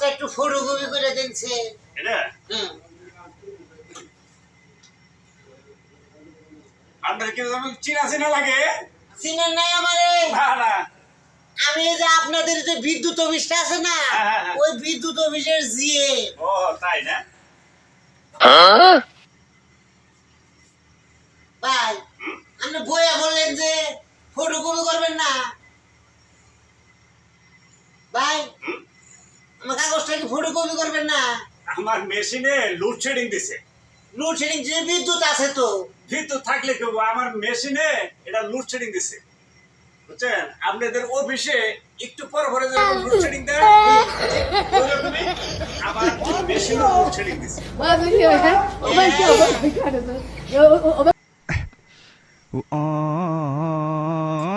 কাগজটা একটু ফটোকপি করে দিনছে। এটা আপনার কি চিনা চিনা লাগে? চিনেন নাই আমারে? না না, আমি এই যে আপনাদের যে বিদ্যুৎ অফিসটা আছে না, হ্যাঁ। ওই বিদ্যুৎ অফিসের জিএ। ও তাই না? ভাই আপনি বইয়া বললেন যে ফটোকপি করবেন না। ভাই আমার কাগজটা কি ফটোকপি করবেন না? আমার মেশিনে লোডশেডিং দিছে। লোডশেডিং যে বিদ্যুৎ আছে তো। বিদ্যুৎ থাকলে কেউ আমার মেশিনে এটা লোডশেডিং দিছে, বুঝছেন? আপনাদের অফিসে একটু পর পরে যখন লোডশেডিং দেয় ওরকমই আমার মেশিনে লোডশেডিং দিছে। Oh